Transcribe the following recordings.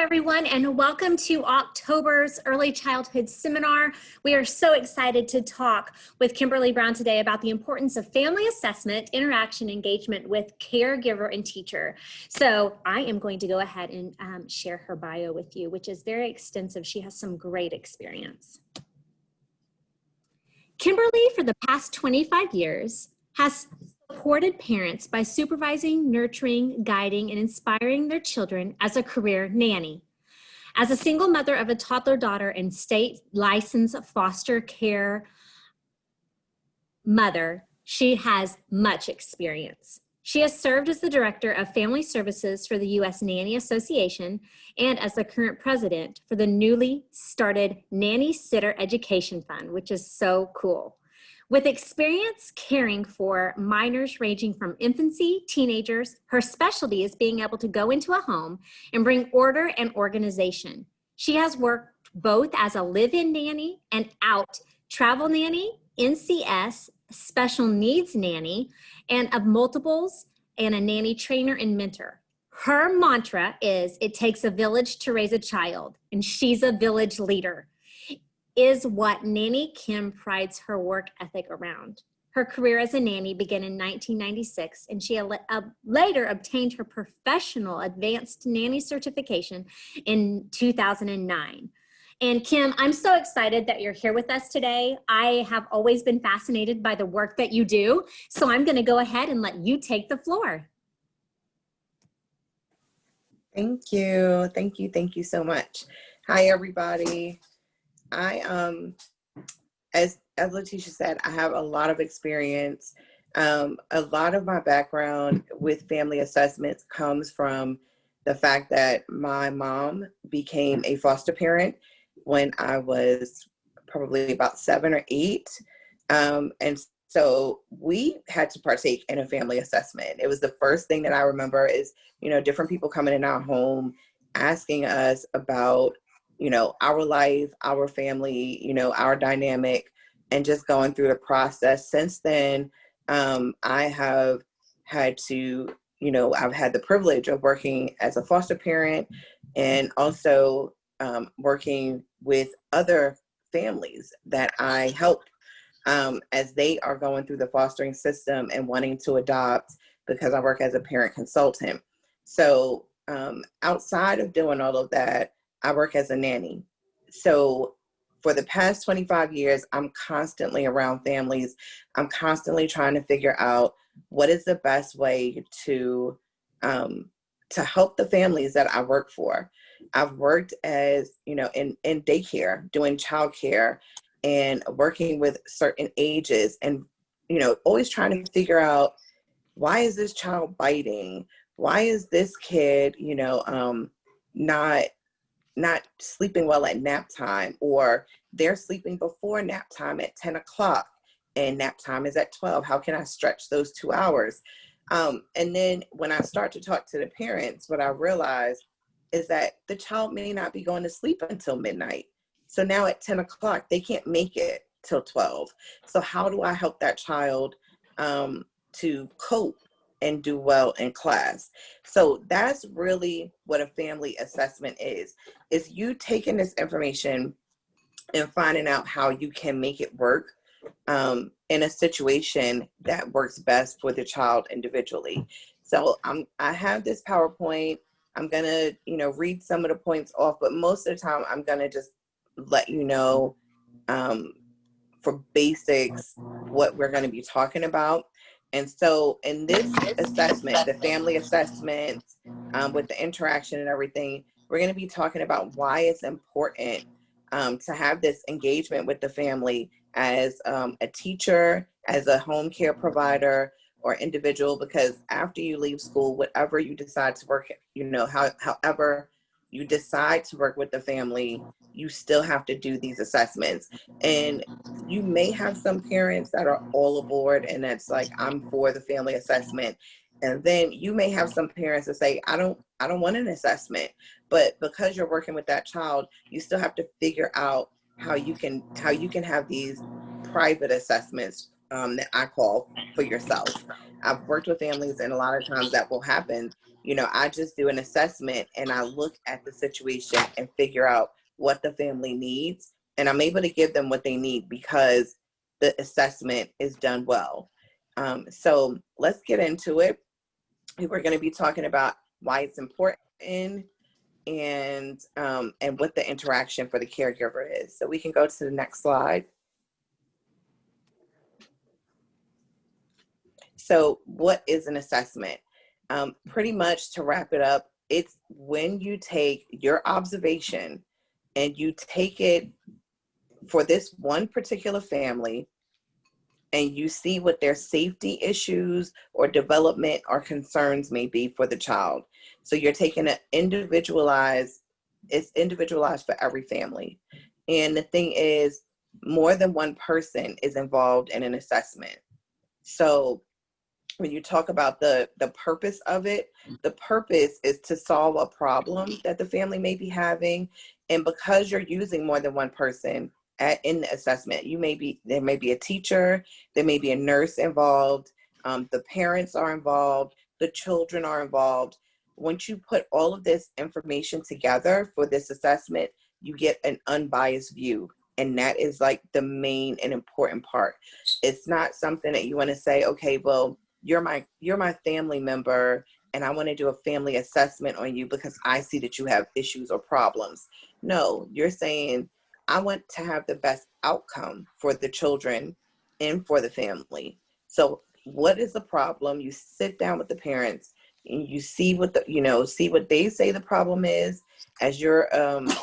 everyone, and welcome to October's Early Childhood Seminar. We are so excited to talk with Kimberly Brown today about the importance of family assessment, interaction, engagement with caregiver and teacher. So I am going to go ahead and share her bio with you, which is very extensive. She has some great experience. Kimberly, for the past 25 years, has supported parents by supervising, nurturing, guiding, and inspiring their children as a career nanny. As a single mother of a toddler daughter and state licensed foster care mother, she has much experience. She has served as the Director of Family Services for the U.S. Nanny Association and as the current president for the newly started Nanny Sitter Education Fund, which is so cool. With experience caring for minors ranging from infancy, teenagers, her specialty is being able to go into a home and bring order and organization. She has worked both as a live-in nanny and out travel nanny, NCS, special needs nanny, and of multiples, and a nanny trainer and mentor. Her mantra is, "It takes a village to raise a child," and she's a village leader. Is what Nanny Kim prides her work ethic around. Her career as a nanny began in 1996, and she later obtained her professional advanced nanny certification in 2009. And Kim, I'm so excited that you're here with us today. I have always been fascinated by the work that you do, so I'm going to go ahead and let you take the floor. Thank you. Thank you so much. Hi, everybody. As Letitia said, I have a lot of experience. A lot of my background with family assessments comes from the fact that my mom became a foster parent when I was probably about 7 or 8. And so we had to partake in a family assessment. It was the first thing that I remember is, different people coming in our home, asking us about our life, our family, our dynamic, and just going through the process. Since then, I have had to, I've had the privilege of working as a foster parent and also working with other families that I help as they are going through the fostering system and wanting to adopt, because I work as a parent consultant. So outside of doing all of that, I work as a nanny. So for the past 25 years, I'm constantly around families. I'm constantly trying to figure out what is the best way to help the families that I work for. I've worked as, in daycare, doing childcare and working with certain ages and, always trying to figure out, why is this child biting? Why is this kid, not sleeping well at nap time, or they're sleeping before nap time at 10 o'clock and nap time is at 12. How can I stretch those 2 hours? And then when I start to talk to the parents, what I realize is that the child may not be going to sleep until midnight. So now at 10 o'clock, they can't make it till 12. So how do I help that child to cope and do well in class? So that's really what a family assessment is you taking this information and finding out how you can make it work in a situation that works best for the child individually. So I have this PowerPoint. I'm gonna, read some of the points off, but most of the time I'm gonna just let you know for basics what we're gonna be talking about. And so in this assessment, the family assessment with the interaction and everything, we're going to be talking about why it's important to have this engagement with the family as a teacher, as a home care provider or individual, because after you leave school, whatever you decide to work, however you decide to work with the family, you still have to do these assessments. And you may have some parents that are all aboard and that's like, I'm for the family assessment. And then you may have some parents that say, I don't want an assessment. But because you're working with that child, you still have to figure out how you can have these private assessments that I call for yourself. I've worked with families, and a lot of times that will happen. I just do an assessment and I look at the situation and figure out what the family needs. And I'm able to give them what they need because the assessment is done well. So let's get into it. We're going to be talking about why it's important and what the interaction for the caregiver is. So we can go to the next slide. So what is an assessment? Pretty much, to wrap it up, it's when you take your observation and you take it for this one particular family and you see what their safety issues or development or concerns may be for the child. So you're taking it's individualized for every family. And the thing is, more than one person is involved in an assessment. So when you talk about the purpose of it, the purpose is to solve a problem that the family may be having. And because you're using more than one person in the assessment, there may be a teacher, there may be a nurse involved, the parents are involved, the children are involved. Once you put all of this information together for this assessment, you get an unbiased view. And that is like the main and important part. It's not something that you want to say, okay, well, you're my family member and I want to do a family assessment on you because I see that you have issues or problems. No, you're saying I want to have the best outcome for the children and for the family. So what is the problem? You sit down with the parents and you see what they say the problem is. As you're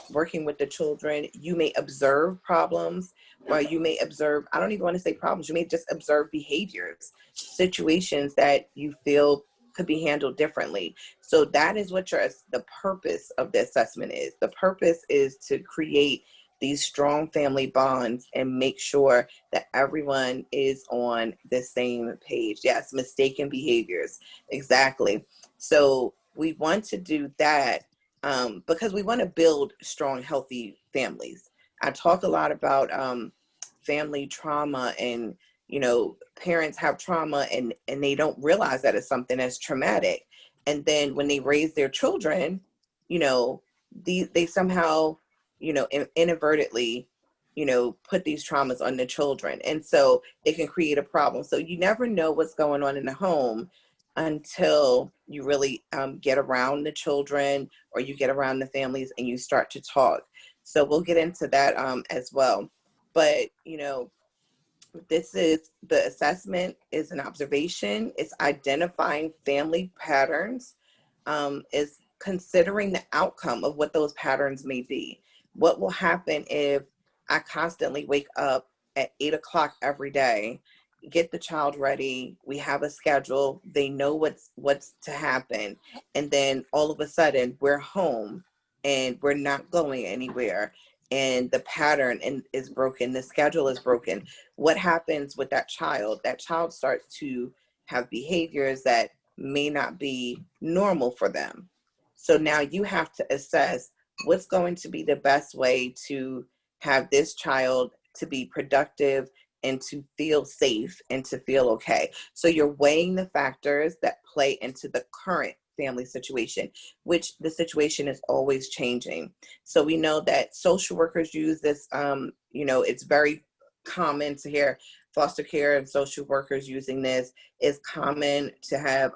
working with the children, you may observe problems, or you may observe, I don't even want to say problems, you may just observe behaviors, situations that you feel could be handled differently. So that is what the purpose of the assessment is. The purpose is to create these strong family bonds and make sure that everyone is on the same page. Yes, mistaken behaviors. Exactly. So we want to do that because we want to build strong, healthy families. I talk a lot about family trauma, and parents have trauma and they don't realize that it's something that's traumatic. And then when they raise their children, they somehow inadvertently put these traumas on the children, and so it can create a problem. So you never know what's going on in the home until you really get around the children, or you get around the families and you start to talk. So we'll get into that as well. But the assessment is an observation. It's identifying family patterns. Is considering the outcome of what those patterns may be. What will happen if I constantly wake up at 8 o'clock every day, get the child ready, we have a schedule, they know what's to happen, and then all of a sudden we're home and we're not going anywhere, and the pattern is broken, the schedule is broken. What happens with that child? That child starts to have behaviors that may not be normal for them. So now you have to assess what's going to be the best way to have this child to be productive and to feel safe and to feel okay. So you're weighing the factors that play into the current family situation, which the situation is always changing. So we know that social workers use this, it's very common to hear foster care and social workers using this. It's common to have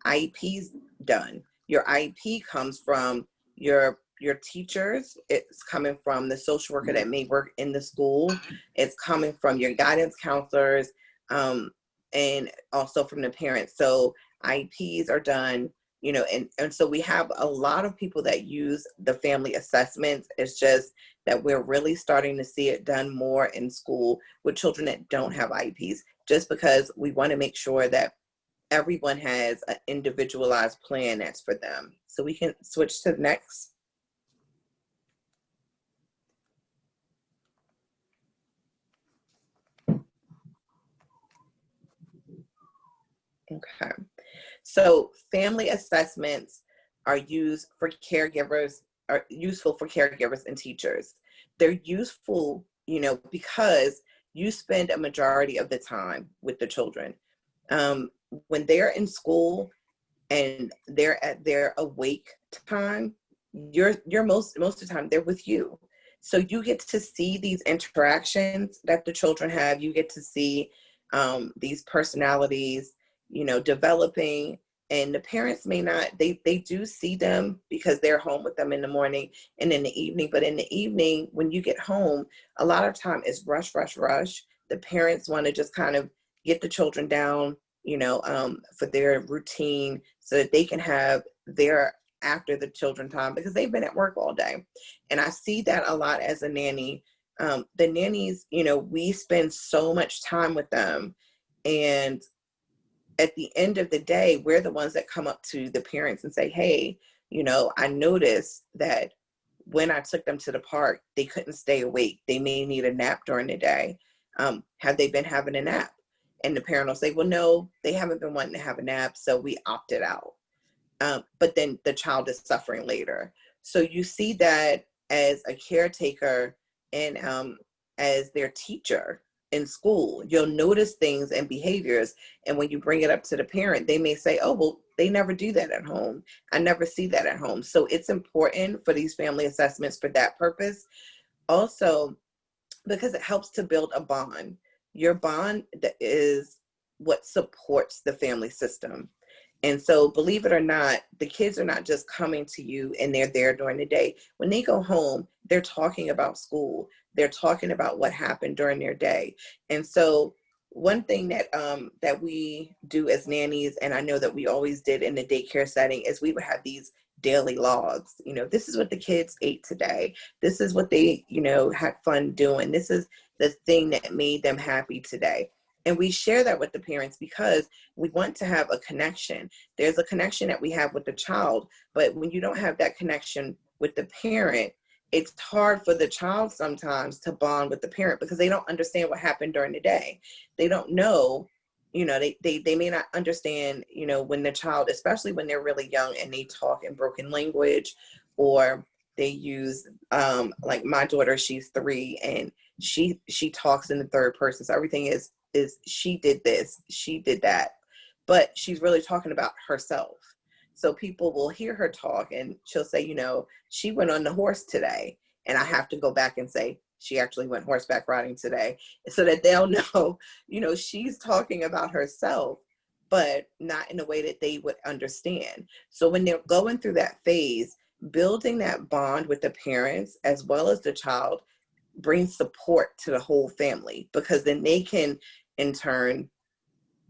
IEPs done. Your IEP comes from your teachers. It's coming from the social worker that may work in the school. It's coming from your guidance counselors, and also from the parents. So IEPs are done, and so we have a lot of people that use the family assessments. It's just that we're really starting to see it done more in school with children that don't have IEPs, just because we want to make sure that everyone has an individualized plan that's for them. So we can switch to the next. Okay. So family assessments are used for caregivers, are useful for caregivers and teachers. They're useful, because you spend a majority of the time with the children. When they're in school and they're at their awake time, you're most of the time they're with you. So you get to see these interactions that the children have. You get to see these personalities, developing. And the parents may not, they do see them because they're home with them in the morning and in the evening. But in the evening, when you get home, a lot of time it's rush, rush, rush. The parents want to just kind of get the children down, for their routine so that they can have their after the children time because they've been at work all day. And I see that a lot as a nanny. The nannies, we spend so much time with them. And at the end of the day, we're the ones that come up to the parents and say, hey, I noticed that when I took them to the park, they couldn't stay awake. They may need a nap during the day. Have they been having a nap? And the parent will say, well, no, they haven't been wanting to have a nap, so we opted out. But then the child is suffering later. So you see that as a caretaker and as their teacher in school, you'll notice things and behaviors. And when you bring it up to the parent, they may say, oh, well, they never do that at home. I never see that at home. So it's important for these family assessments for that purpose. Also, because it helps to build a bond. Your bond is what supports the family system. And so, believe it or not, the kids are not just coming to you and they're there during the day. When they go home, they're talking about school. They're talking about what happened during their day. And so, one thing that we do as nannies, and I know that we always did in the daycare setting, is we would have these daily logs. This is what the kids ate today. This is what they, had fun doing. This is the thing that made them happy today. And we share that with the parents because we want to have a connection. There's a connection that we have with the child, but when you don't have that connection with the parent, it's hard for the child sometimes to bond with the parent because they don't understand what happened during the day. They don't know, they may not understand, when the child, especially when they're really young and they talk in broken language, or they use, like my daughter, she's 3 and she talks in the third person. So everything is she did this, she did that, but she's really talking about herself. So people will hear her talk and she'll say, she went on the horse today. And I have to go back and say, she actually went horseback riding today, so that they'll know, she's talking about herself, but not in a way that they would understand. So when they're going through that phase, building that bond with the parents as well as the child brings support to the whole family, because then they can in turn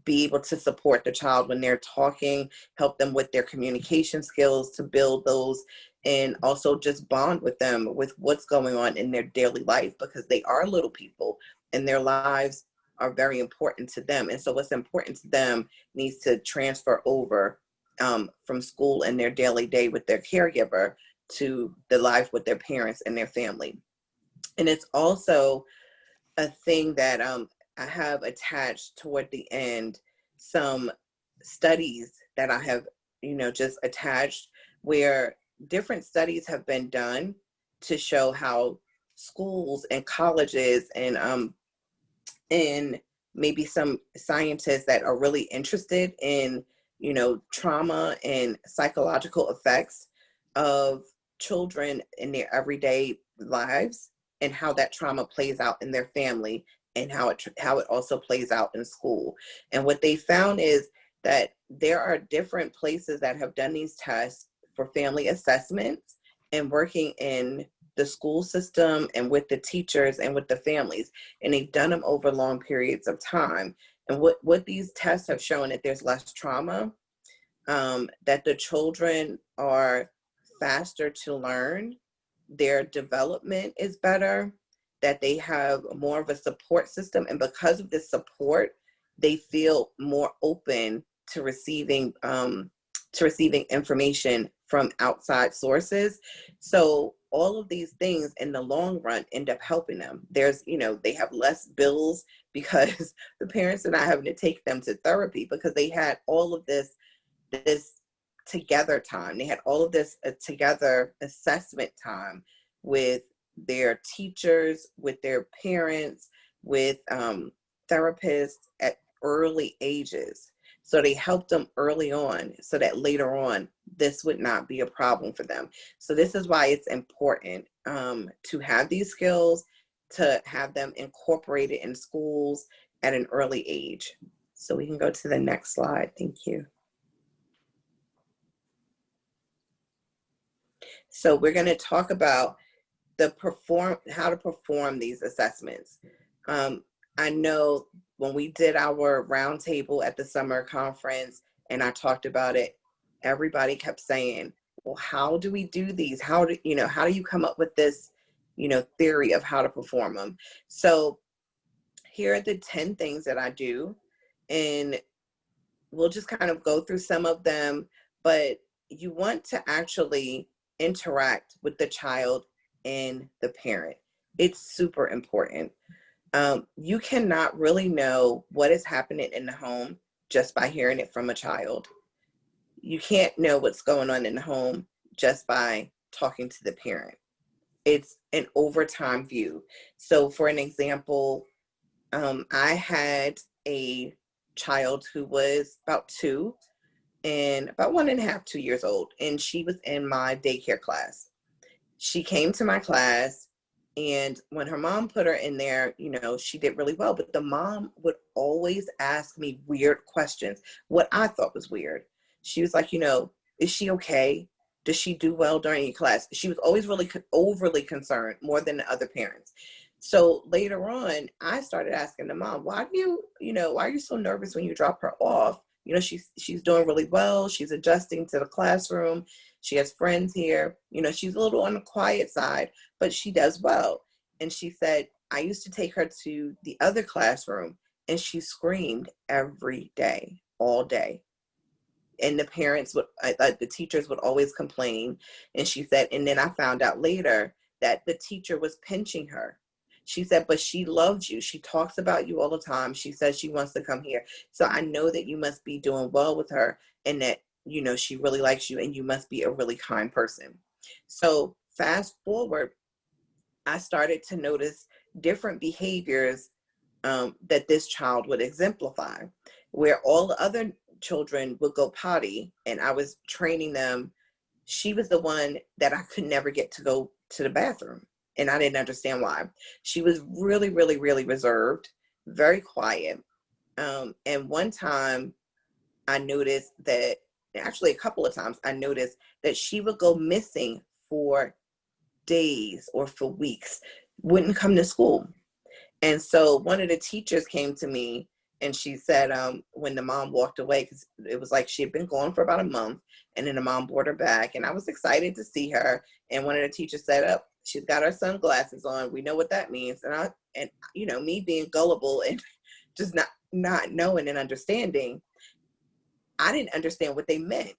be able to support the child when they're talking, help them with their communication skills to build those, and also just bond with them with what's going on in their daily life, because they are little people and their lives are very important to them. And so what's important to them needs to transfer over from school and their daily day with their caregiver to the life with their parents and their family. And it's also a thing that I have attached toward the end, some studies that I have, just attached, where different studies have been done to show how schools and colleges and maybe some scientists that are really interested in, trauma and psychological effects of children in their everyday lives, and how that trauma plays out in their family, and how it also plays out in school. And what they found is that there are different places that have done these tests for family assessments and working in the school system and with the teachers and with the families. And they've done them over long periods of time. And what these tests have shown, that there's less trauma, that the children are faster to learn, their development is better, that they have more of a support system. And because of this support, they feel more open to receiving information from outside sources. So all of these things in the long run end up helping them. There's, they have less bills because the parents are not having to take them to therapy, because they had all of this together time. They had all of this together assessment time with their teachers, with their parents, with therapists at early ages. So they helped them early on so that later on, this would not be a problem for them. So this is why it's important to have these skills, to have them incorporated in schools at an early age. So we can go to the next slide. Thank you. So we're going to talk about how to perform these assessments. I know when we did our roundtable at the summer conference and I talked about it, everybody kept saying, well, how do we do these? How do you come up with this, theory of how to perform them? So here are the 10 things that I do, and we'll just kind of go through some of them, but you want to actually interact with the child and the parent. It's super important. You cannot really know what is happening in the home just by hearing it from a child. You can't know what's going on in the home just by talking to the parent. It's an overtime view. So for an example, I had a child who was about 2 and about 1.5, 2 years old, and she was in my daycare class. She came to my class, and when her mom put her in there, she did really well, but the mom would always ask me weird questions, what I thought was weird. She was like, is she okay? Does she do well during your class? She was always really overly concerned, more than the other parents. So later on, I started asking the mom, why are you so nervous when you drop her off? She's doing really well. She's adjusting to the classroom. She has friends here. She's a little on the quiet side, but she does well. And she said, I used to take her to the other classroom and she screamed every day, all day. And the teachers would always complain. And she said, and then I found out later that the teacher was pinching her. She said, but she loves you. She talks about you all the time. She says she wants to come here. So I know that you must be doing well with her and that, she really likes you and you must be a really kind person. So fast forward, I started to notice different behaviors that this child would exemplify, where all the other children would go potty and I was training them. She was the one that I could never get to go to the bathroom. And I didn't understand why. She was really, really, really reserved, very quiet. And one time I noticed that, actually a couple of times I noticed that she would go missing for days or for weeks, wouldn't come to school. And so one of the teachers came to me and she said, when the mom walked away, because it was like she had been gone for about a month, and then the mom brought her back, and I was excited to see her. And one of the teachers said, "Oh, she's got her sunglasses on. We know what that means." And me being gullible and just not knowing and understanding, I didn't understand what they meant.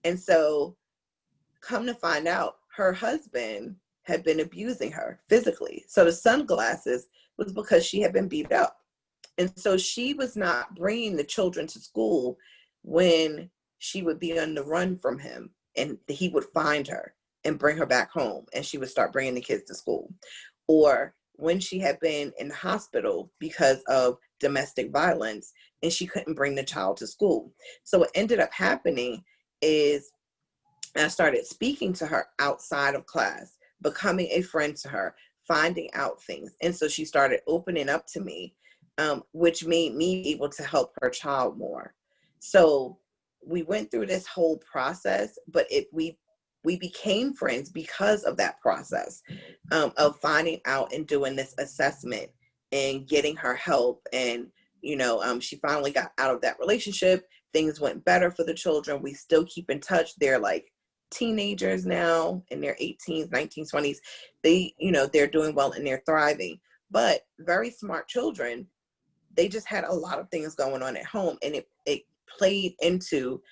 And so come to find out, her husband had been abusing her physically. So the sunglasses was because she had been beat up. And so she was not bringing the children to school when she would be on the run from him, and he would find her and bring her back home, and she would start bringing the kids to school. Or when she had been in the hospital because of domestic violence and she couldn't bring the child to school. So what ended up happening is I started speaking to her outside of class, becoming a friend to her, finding out things. And so she started opening up to me, which made me able to help her child more. So we went through this whole process, but we became friends because of that process of finding out and doing this assessment and getting her help. And, she finally got out of that relationship. Things went better for the children. We still keep in touch. They're like teenagers now in their 18s, 19s, 20s. They're doing well and they're thriving, but very smart children. They just had a lot of things going on at home, and it played into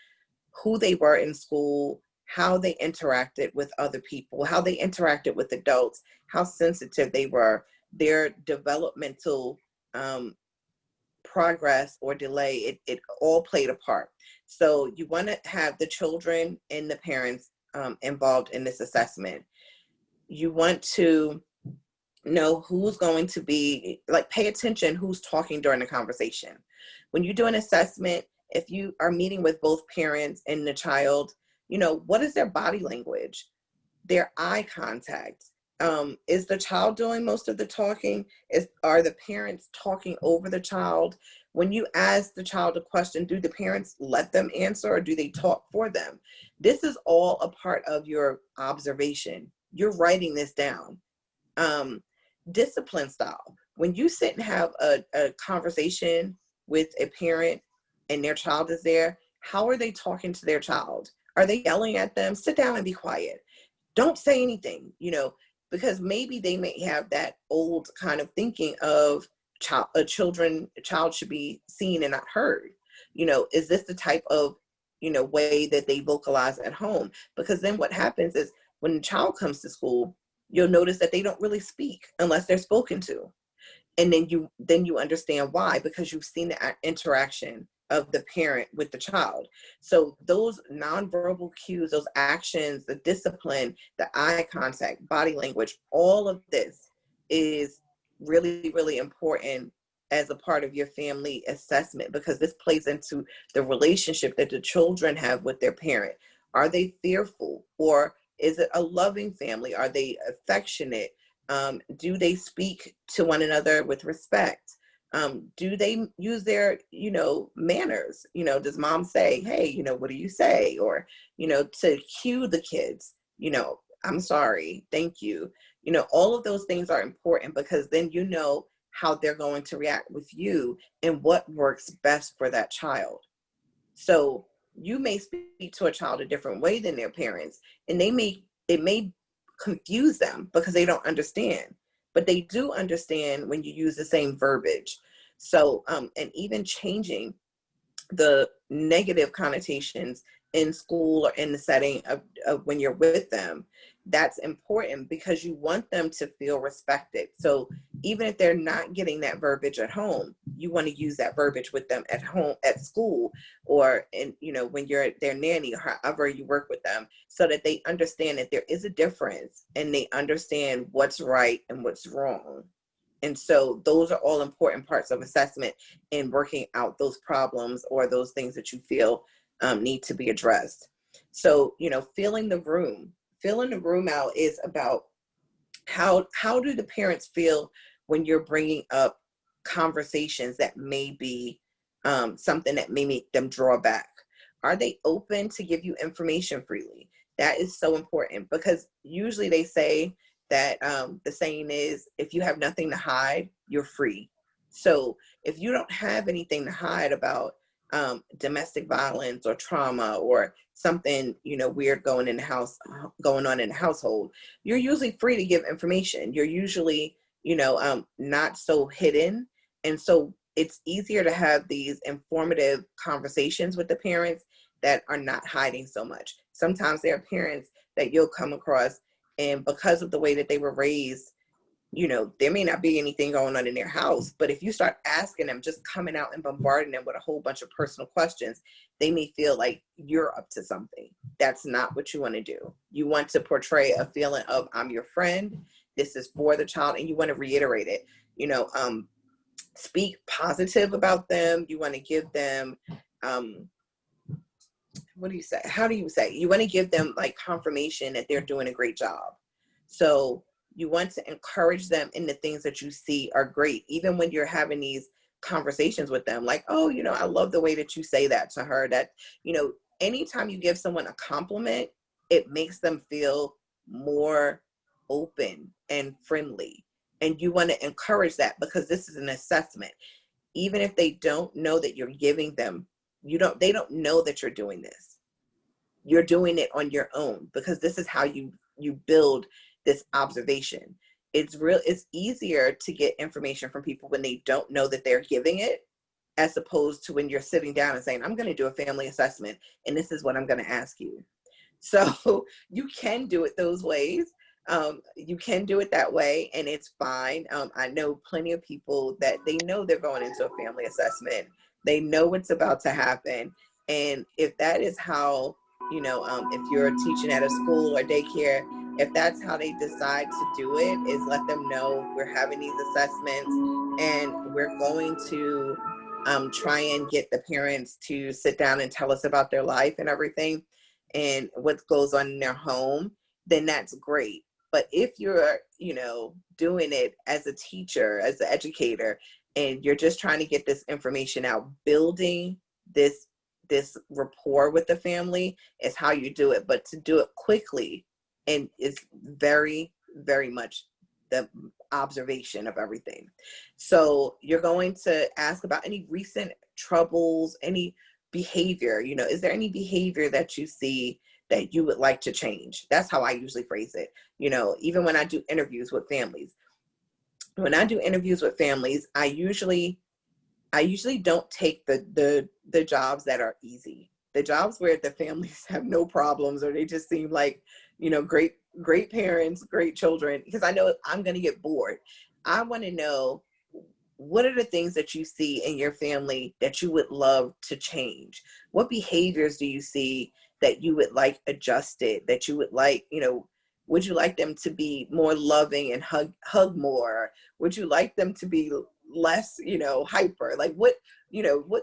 who they were in school, how they interacted with other people, how they interacted with adults, how sensitive they were, their developmental progress or delay. It all played a part. So you want to have the children and the parents involved in this assessment. You want to know who's going to be, like, pay attention who's talking during the conversation. When you do an assessment, if you are meeting with both parents and the child, what is their body language, their eye contact? Is the child doing most of the talking? Are the parents talking over the child? When you ask the child a question, do the parents let them answer, or do they talk for them? This is all a part of your observation. You're writing this down. Discipline style. When you sit and have a conversation with a parent and their child is there, how are they talking to their child? Are they yelling at them? Sit down and be quiet. Don't say anything, because maybe they may have that old kind of thinking of a child should be seen and not heard. Is this the type of, way that they vocalize at home? Because then what happens is when the child comes to school, you'll notice that they don't really speak unless they're spoken to. And then you understand why, because you've seen the interaction of the parent with the child. So those nonverbal cues, those actions, the discipline, the eye contact, body language, all of this is really, really important as a part of your family assessment, because this plays into the relationship that the children have with their parent. Are they fearful, or is it a loving family? Are they affectionate? Do they speak to one another with respect? Do they use their, manners? Does mom say, hey, what do you say? Or, to cue the kids, I'm sorry, thank you. All of those things are important, because then how they're going to react with you and what works best for that child. So you may speak to a child a different way than their parents, and it may confuse them because they don't understand, but they do understand when you use the same verbiage. So, and even changing the negative connotations in school or in the setting of when you're with them, that's important, because you want them to feel respected. So even if they're not getting that verbiage at home, you want to use that verbiage with them at home, at school, or when you're their nanny, or however you work with them, so that they understand that there is a difference and they understand what's right and what's wrong. And so those are all important parts of assessment in working out those problems or those things that you feel need to be addressed. So, filling the room out is about how do the parents feel when you're bringing up conversations that may be something that may make them draw back? Are they open to give you information freely? That is so important, because usually they say that the saying is, if you have nothing to hide, you're free. So if you don't have anything to hide about domestic violence or trauma or something, weird going on in the household, you're usually free to give information. You're usually, not so hidden. And so it's easier to have these informative conversations with the parents that are not hiding so much. Sometimes there are parents that you'll come across, and because of the way that they were raised, there may not be anything going on in their house, but if you start asking them, just coming out and bombarding them with a whole bunch of personal questions, they may feel like you're up to something. That's not what you want to do. You want to portray a feeling of, I'm your friend, this is for the child, and you want to reiterate it. Speak positive about them. You want to give them, what do you say? How do you say? You want to give them like confirmation that they're doing a great job. So you want to encourage them in the things that you see are great, even when you're having these conversations with them, like, oh, I love the way that you say that to her. That, anytime you give someone a compliment, it makes them feel more open and friendly. And you want to encourage that, because this is an assessment. Even if they don't know that you're giving them, they don't know that you're doing this. You're doing it on your own, because this is how you build this observation. It's easier to get information from people when they don't know that they're giving it, as opposed to when you're sitting down and saying, I'm going to do a family assessment, and this is what I'm going to ask you. So you can do it those ways. You can do it that way, and it's fine. I know plenty of people that they know they're going into a family assessment. They know what's about to happen. And if that is how, if you're teaching at a school or daycare, if that's how they decide to do it, is let them know we're having these assessments and we're going to try and get the parents to sit down and tell us about their life and everything and what goes on in their home, then that's great. But if you're, doing it as a teacher, as an educator, and you're just trying to get this information out, building this rapport with the family is how you do it. But to do it quickly and is very, very much the observation of everything. So you're going to ask about any recent troubles, any behavior, is there any behavior that you see that you would like to change? That's how I usually phrase it. Even when I do interviews with families, I usually don't take the jobs that are easy, the jobs where the families have no problems or they just seem like, great parents, great children, because I know I'm going to get bored. I want to know, what are the things that you see in your family that you would love to change? What behaviors do you see that you would like adjusted, that you would like, would you like them to be more loving and hug more? Would you like them to be less, hyper? Like what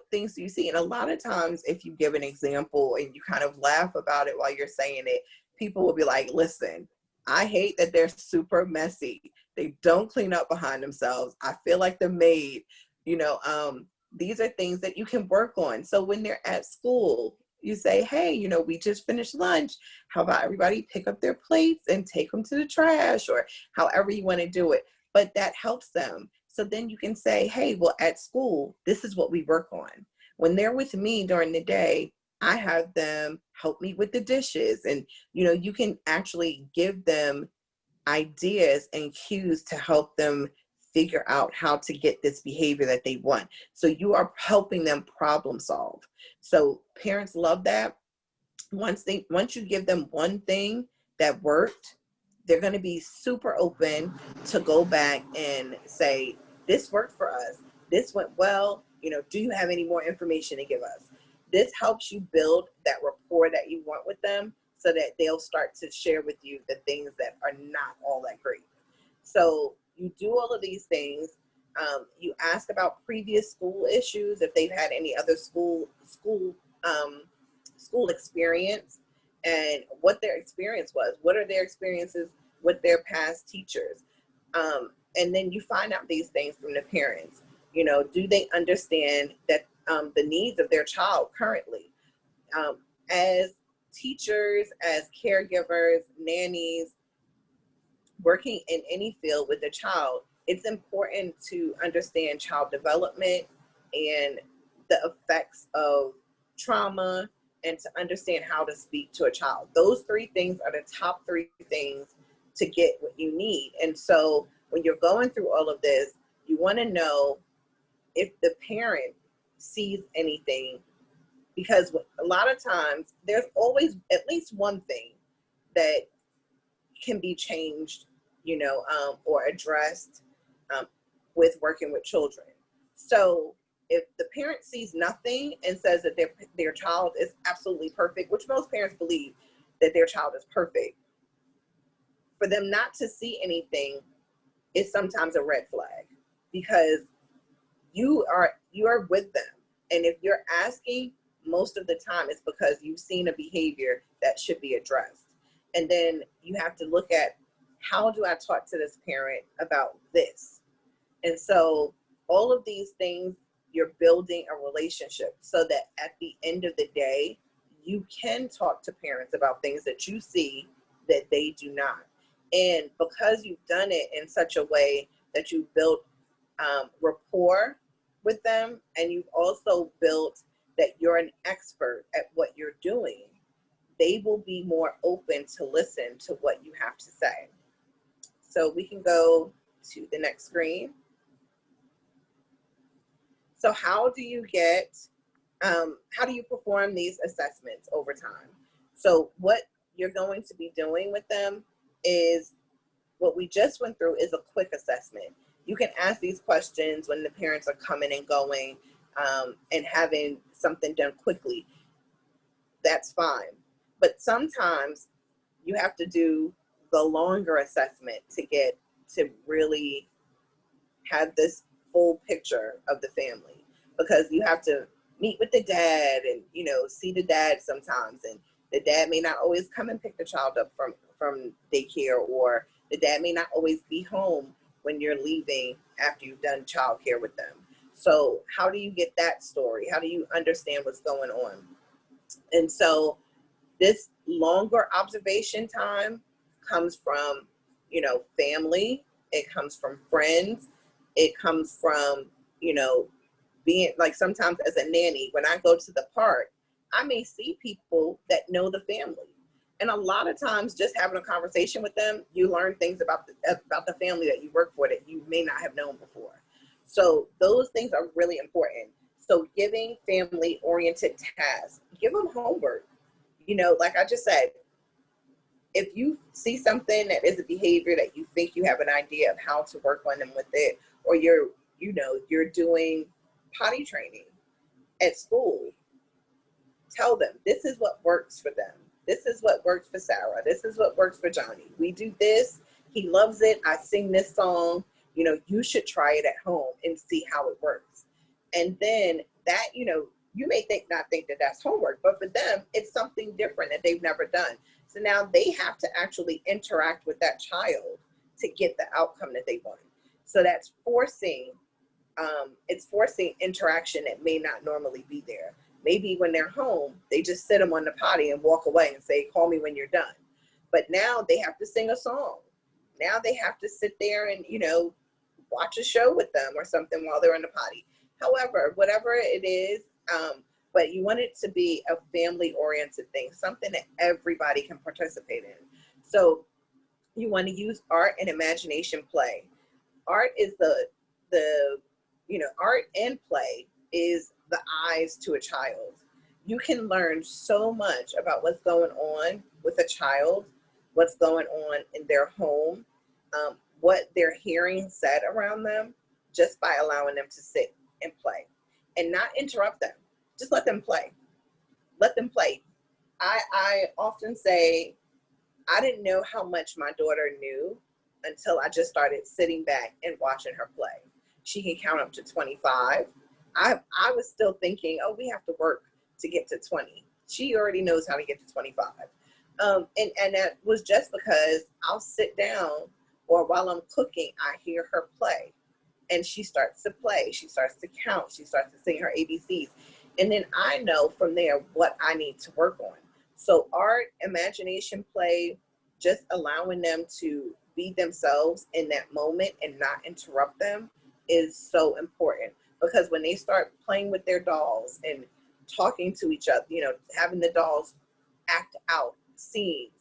things do you see? And a lot of times if you give an example and you kind of laugh about it while you're saying it, people will be like, listen, I hate that they're super messy. They don't clean up behind themselves. I feel like the maid, these are things that you can work on. So when they're at school, you say, hey, we just finished lunch. How about everybody pick up their plates and take them to the trash, or however you want to do it. But that helps them. So then you can say, hey, well, at school, this is what we work on. When they're with me during the day, I have them help me with the dishes. And, you can actually give them ideas and cues to help them figure out how to get this behavior that they want. So you are helping them problem solve. So parents love that. Once you give them one thing that worked, they're going to be super open to go back and say, this worked for us. This went well. Do you have any more information to give us? This helps you build that rapport that you want with them, so that they'll start to share with you the things that are not all that great. So you do all of these things. You ask about previous school issues, if they've had any other school experience, and what their experience was. What are their experiences with their past teachers? And then you find out these things from the parents. Do they understand that the needs of their child currently? As teachers, as caregivers, nannies, working in any field with a child, it's important to understand child development and the effects of trauma, and to understand how to speak to a child. Those three things are the top three things to get what you need. And so when you're going through all of this, you want to know if the parent sees anything, because a lot of times there's always at least one thing that can be changed, or addressed with working with children. So if the parent sees nothing and says that their child is absolutely perfect, which most parents believe that their child is perfect, for them not to see anything is sometimes a red flag, because you are with them. And if you're asking, most of the time it's because you've seen a behavior that should be addressed. And then you have to look at, how do I talk to this parent about this? And so all of these things, you're building a relationship so that at the end of the day, you can talk to parents about things that you see that they do not. And because you've done it in such a way that you've built rapport with them, and you've also built that you're an expert at what you're doing, they will be more open to listen to what you have to say. So we can go to the next screen. So how do you perform these assessments over time? So what you're going to be doing with them is what we just went through, is a quick assessment. You can ask these questions when the parents are coming and going, and having something done quickly. That's fine. But sometimes you have to do the longer assessment to get to really have this full picture of the family, because you have to meet with the dad and, you know, see the dad sometimes, and the dad may not always come and pick the child up from daycare, or the dad may not always be home when you're leaving after you've done childcare with them. So how do you get that story? How do you understand what's going on? And so this longer observation time comes from, you know, family. It comes from friends. It comes from, you know, being like, sometimes as a nanny, when I go to the park, I may see people that know the family. And a lot of times just having a conversation with them, you learn things about the family that you work for that you may not have known before. So those things are really important. So giving family-oriented tasks, give them homework. You know, like I just said, if you see something that is a behavior that you think you have an idea of how to work on them with it, or you're doing potty training at school, tell them this is what works for them. This is what works for Sarah. This is what works for Johnny. We do this. He loves it. I sing this song. You know, you should try it at home and see how it works. And then that, you know, you may not think that that's homework, but for them, it's something different that they've never done. So now they have to actually interact with that child to get the outcome that they want. So that's forcing, it's forcing interaction that may not normally be there. Maybe when they're home, they just sit them on the potty and walk away and say, call me when you're done. But now they have to sing a song. Now they have to sit there and, you know, watch a show with them or something while they're in the potty. However, whatever it is, but you want it to be a family-oriented thing, something that everybody can participate in. So you want to use art and imagination play. Art is art and play is the eyes to a child. You can learn so much about what's going on with a child, what's going on in their home, what they're hearing said around them, just by allowing them to sit and play and not interrupt them. Just let them play. Let them play. I often say, I didn't know how much my daughter knew until I just started sitting back and watching her play. She can count up to 25. I was still thinking, oh, we have to work to get to 20. She already knows how to get to 25. And that was just because I'll sit down, or while I'm cooking, I hear her play. And she starts to play. She starts to count. She starts to sing her ABCs. And then I know from there what I need to work on. So art, imagination play, just allowing them to be themselves in that moment and not interrupt them is so important. Because when they start playing with their dolls and talking to each other, you know, having the dolls act out scenes,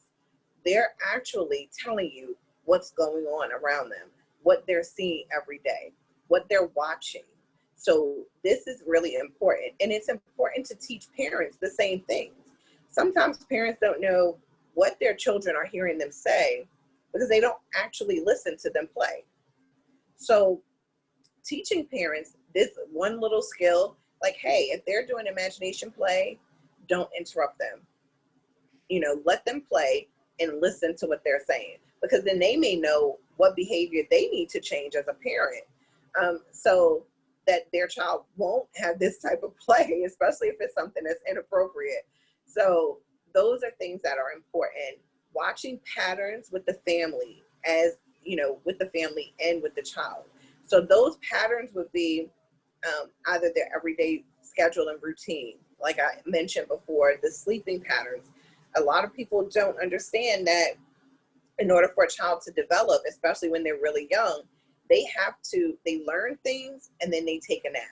they're actually telling you what's going on around them, what they're seeing every day, what they're watching. So this is really important. And it's important to teach parents the same things. Sometimes parents don't know what their children are hearing them say because they don't actually listen to them play. So teaching parents this one little skill, like, hey, if they're doing imagination play, don't interrupt them. You know, let them play and listen to what they're saying, because then they may know what behavior they need to change as a parent, so that their child won't have this type of play, especially if it's something that's inappropriate. So those are things that are important. Watching patterns with the family, as you know, with the family and with the child. So those patterns would be either their everyday schedule and routine. Like I mentioned before, the sleeping patterns. A lot of people don't understand that in order for a child to develop, especially when they're really young, they learn things and then they take a nap.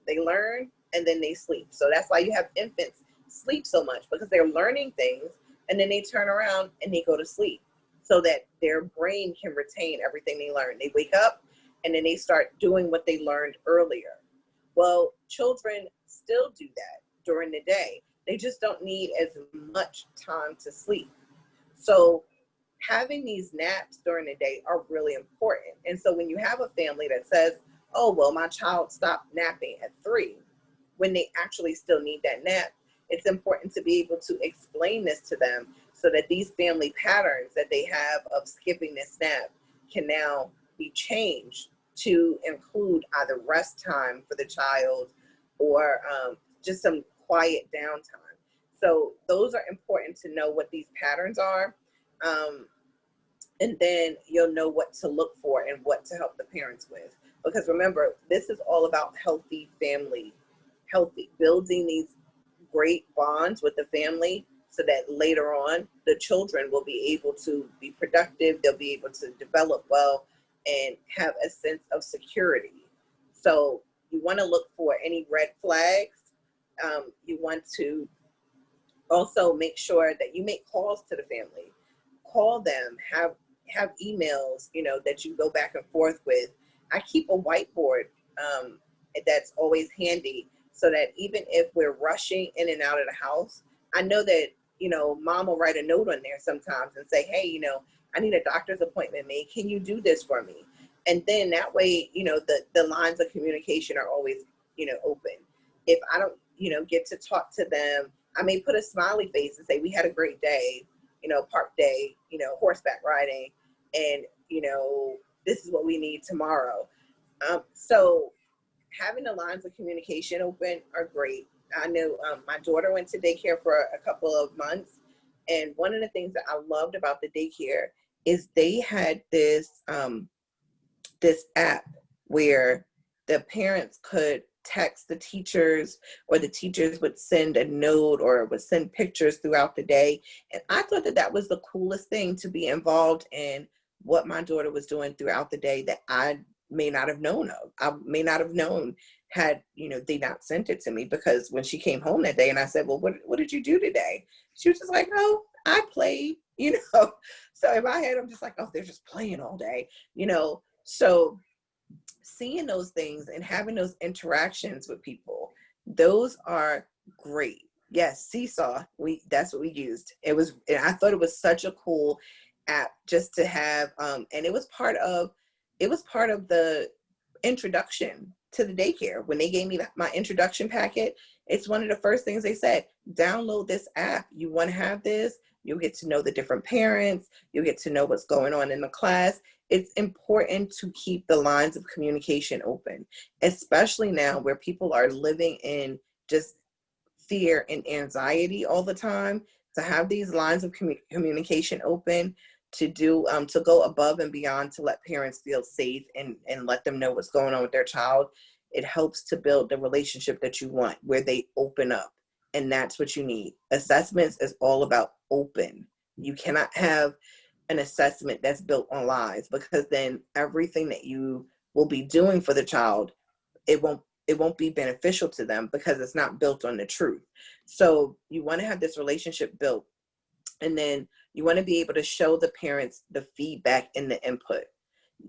They learn and then they sleep. So that's why you have infants sleep so much, because they're learning things and then they turn around and they go to sleep so that their brain can retain everything they learned. They wake up and then they start doing what they learned earlier. Well, children still do that during the day. They just don't need as much time to sleep. So having these naps during the day are really important. And so when you have a family that says, oh, well, my child stopped napping at 3, when they actually still need that nap, it's important to be able to explain this to them so that these family patterns that they have of skipping this nap can now be changed to include either rest time for the child or just some quiet downtime. So those are important to know what these patterns are. And then you'll know what to look for and what to help the parents with. Because remember, this is all about healthy family, building these great bonds with the family so that later on the children will be able to be productive, they'll be able to develop well and have a sense of security. So you want to look for any red flags. You want to also make sure that you make calls to the family. Call them, have emails, that you go back and forth with. I keep a whiteboard that's always handy so that even if we're rushing in and out of the house, I know that, mom will write a note on there sometimes and say, hey, I need a doctor's appointment made. Can you do this for me? And then that way, the lines of communication are always, open. If I don't, get to talk to them, I may put a smiley face and say, we had a great day, park day, horseback riding, and, this is what we need tomorrow. So having the lines of communication open are great. I know my daughter went to daycare for a couple of months. And one of the things that I loved about the daycare is they had this app where the parents could text the teachers, or the teachers would send a note or would send pictures throughout the day. And I thought that was the coolest thing, to be involved in what my daughter was doing throughout the day that I may not have known of. I may not have known had, they not sent it to me, because when she came home that day and I said, well, what did you do today? She was just like, oh, I played, So in my head, I'm just like, oh, they're just playing all day, So seeing those things and having those interactions with people, those are great. Yes, Seesaw, that's what we used. And I thought it was such a cool app just to have, and it was part of the introduction to the daycare. When they gave me my introduction packet, it's one of the first things they said, download this app. You want to have this, you'll get to know the different parents, you'll get to know what's going on in the class. It's important to keep the lines of communication open, especially now where people are living in just fear and anxiety all the time. To have these lines of communication open, to go above and beyond to let parents feel safe and let them know what's going on with their child. It helps to build the relationship that you want, where they open up. And that's what you need. Assessments is all about open. You cannot have an assessment that's built on lies, because then everything that you will be doing for the child, it won't be beneficial to them, because it's not built on the truth. So you want to have this relationship built, and then you want to be able to show the parents the feedback and the input.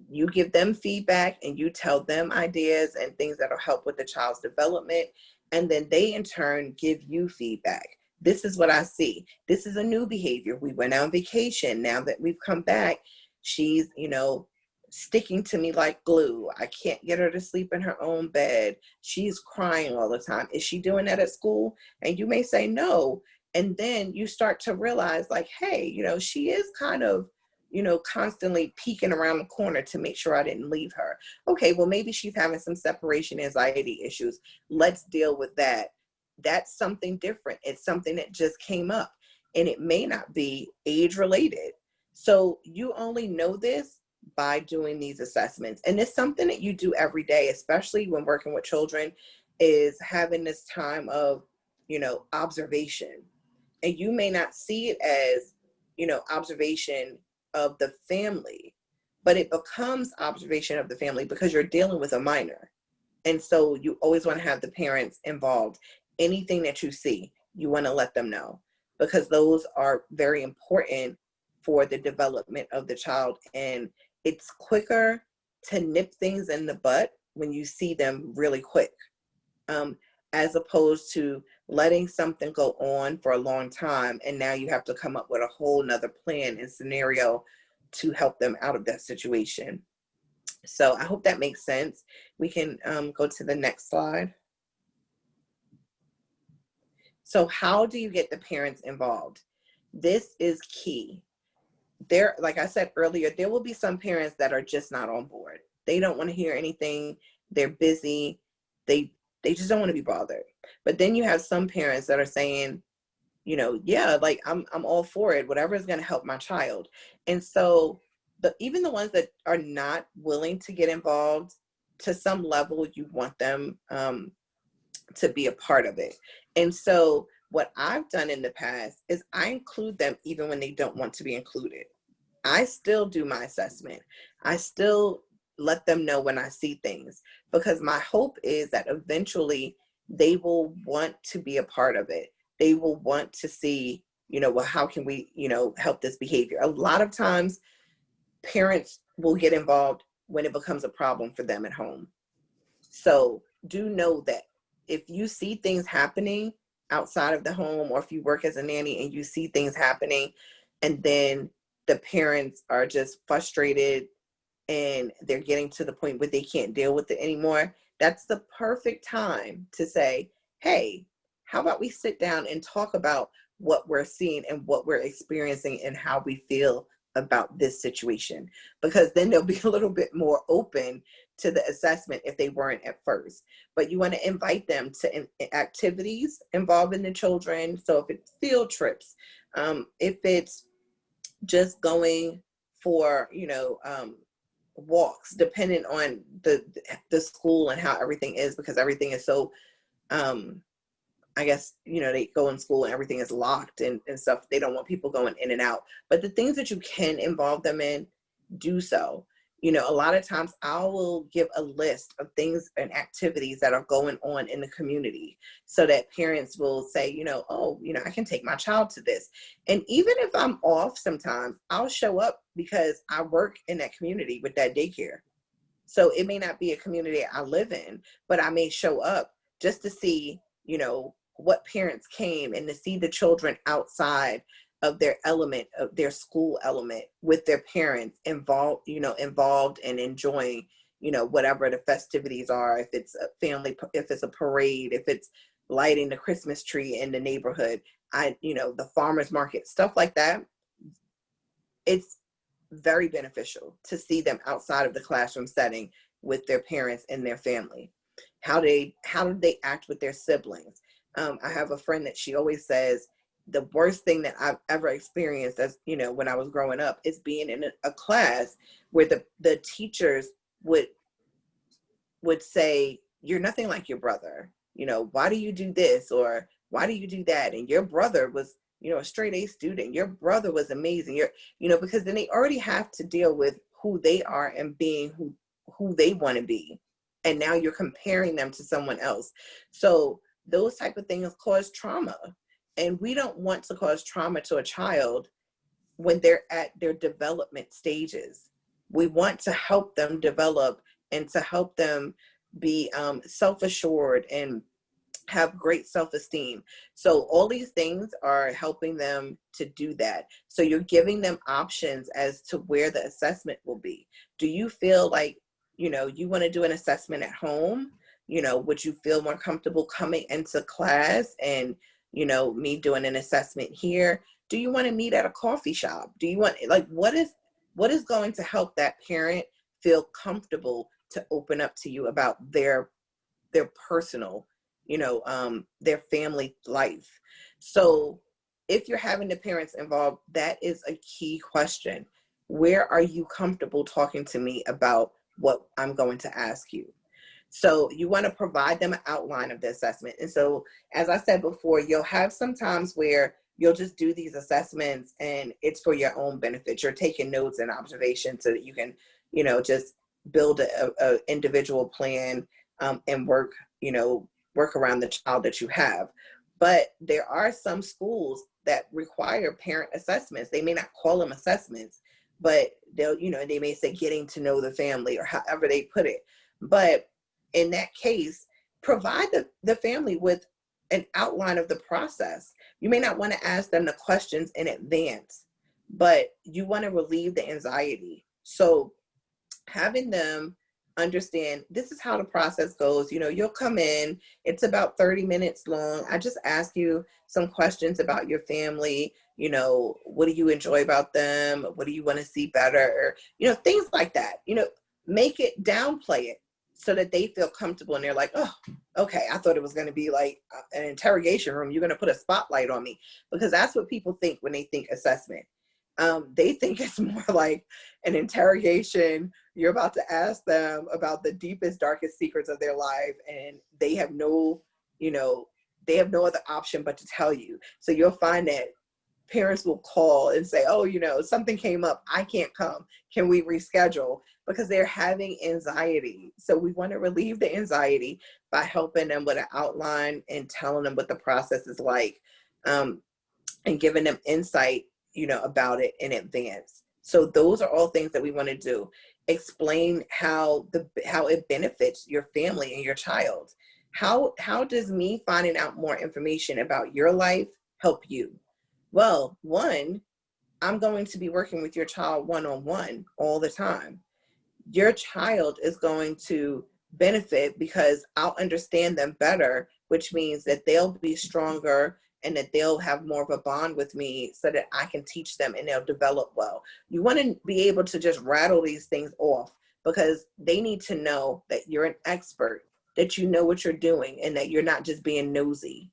You give them feedback and you tell them ideas and things that'll help with the child's development, and then they in turn give you feedback. This is what I see. This is a new behavior. We went on vacation. Now that we've come back, she's, sticking to me like glue. I can't get her to sleep in her own bed. She's crying all the time. Is she doing that at school? And you may say no. And then you start to realize, like, hey, she is kind of, constantly peeking around the corner to make sure I didn't leave her. Okay, well, maybe she's having some separation anxiety issues. Let's deal with that. That's something different. It's something that just came up, and it may not be age related. So you only know this by doing these assessments. And it's something that you do every day, especially when working with children, is having this time of, observation. And you may not see it as, observation of the family, but it becomes observation of the family because you're dealing with a minor. And so you always want to have the parents involved. Anything that you see, you want to let them know, because those are very important for the development of the child. And it's quicker to nip things in the bud when you see them really quick, as opposed to letting something go on for a long time. And now you have to come up with a whole nother plan and scenario to help them out of that situation. So I hope that makes sense. We can go to the next slide. So how do you get the parents involved? This is key. There, like I said earlier, there will be some parents that are just not on board. They don't want to hear anything. They're busy. They just don't want to be bothered. But then you have some parents that are saying, yeah, like I'm all for it. Whatever is going to help my child. And so even the ones that are not willing to get involved, to some level, you want them to be a part of it. And so what I've done in the past is I include them even when they don't want to be included. I still do my assessment. I still let them know when I see things, because my hope is that eventually they will want to be a part of it. They will want to see, well, how can we, help this behavior? A lot of times parents will get involved when it becomes a problem for them at home. So do know that if you see things happening outside of the home, or if you work as a nanny and you see things happening, and then the parents are just frustrated and they're getting to the point where they can't deal with it anymore, that's the perfect time to say, hey, how about we sit down and talk about what we're seeing and what we're experiencing and how we feel about this situation? Because then they'll be a little bit more open to the assessment if they weren't at first. But you want to invite them to activities involving the children. So if it's field trips, if it's just going for, walks, depending on the school and how everything is, because everything is so, I guess, they go in school and everything is locked and stuff. They don't want people going in and out. But the things that you can involve them in, do so. A lot of times I will give a list of things and activities that are going on in the community, so that parents will say, I can take my child to this. And even if I'm off sometimes, I'll show up because I work in that community with that daycare. So it may not be a community I live in, but I may show up just to see, what parents came, and to see the children outside of their element, of their school element, with their parents involved and enjoying, whatever the festivities are. If it's a family, if it's a parade, if it's lighting the Christmas tree in the neighborhood, the farmer's market, stuff like that. It's very beneficial to see them outside of the classroom setting with their parents and their family. How do they act with their siblings? I have a friend that she always says, the worst thing that I've ever experienced, as when I was growing up, is being in a class where the teachers would say, you're nothing like your brother. Why do you do this? Or why do you do that? And your brother was, a straight A student. Your brother was amazing. Because then they already have to deal with who they are and being who they want to be. And now you're comparing them to someone else. So those type of things cause trauma. And we don't want to cause trauma to a child when they're at their development stages. We want to help them develop and to help them be self-assured and have great self-esteem. So all these things are helping them to do that. So you're giving them options as to where the assessment will be. Do you feel like, you want to do an assessment at home? Would you feel more comfortable coming into class and, me doing an assessment here? Do you want to meet at a coffee shop? Do you want, what is going to help that parent feel comfortable to open up to you about their personal, their family life? So if you're having the parents involved, that is a key question. Where are you comfortable talking to me about what I'm going to ask you? So you want to provide them an outline of the assessment. And so, as I said before, you'll have some times where you'll just do these assessments and it's for your own benefit. You're taking notes and observations so that you can, just build a individual plan and work around the child that you have. But there are some schools that require parent assessments. They may not call them assessments, but they may say getting to know the family, or however they put it. But in that case, provide the family with an outline of the process. You may not want to ask them the questions in advance, but you want to relieve the anxiety. So having them understand this is how the process goes. You know, you'll come in, it's about 30 minutes long. I just ask you some questions about your family. You know, what do you enjoy about them? What do you want to see better? You know, things like that. You know, make it, downplay it so that they feel comfortable and they're like, oh, okay, I thought it was going to be like an interrogation room. You're going to put a spotlight on me, because that's what people think when they think assessment. They think it's more like an interrogation. You're about to ask them about the deepest, darkest secrets of their life, and they have no, you know, they have no other option but to tell you. So you'll find that parents will call and say, oh, you know, something came up, I can't come, can we reschedule? Because they're having anxiety. So we want to relieve the anxiety by helping them with an outline and telling them what the process is like, and giving them insight, you know, about it in advance. So those are all things that we want to do. Explain how it benefits your family and your child. How does me finding out more information about your life help you? Well, one, I'm going to be working with your child one-on-one all the time. Your child is going to benefit because I'll understand them better, which means that they'll be stronger and that they'll have more of a bond with me so that I can teach them and they'll develop well. You want to be able to just rattle these things off, because they need to know that you're an expert, that you know what you're doing, and that you're not just being nosy.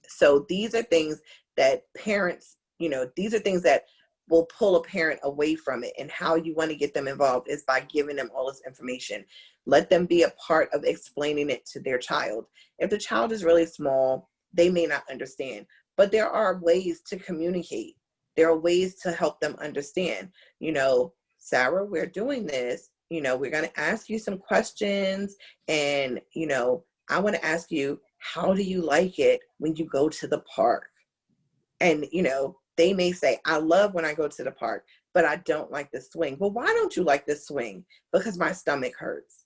So these are things that parents, you know, these are things that will pull a parent away from it. And how you want to get them involved is by giving them all this information. Let them be a part of explaining it to their child. If the child is really small, they may not understand, but there are ways to communicate. There are ways to help them understand. You know, Sarah, we're doing this, you know, we're going to ask you some questions, and, you know, I want to ask you, how do you like it when you go to the park? And, you know, they may say, I love when I go to the park, but I don't like the swing. Well, why don't you like the swing? Because my stomach hurts.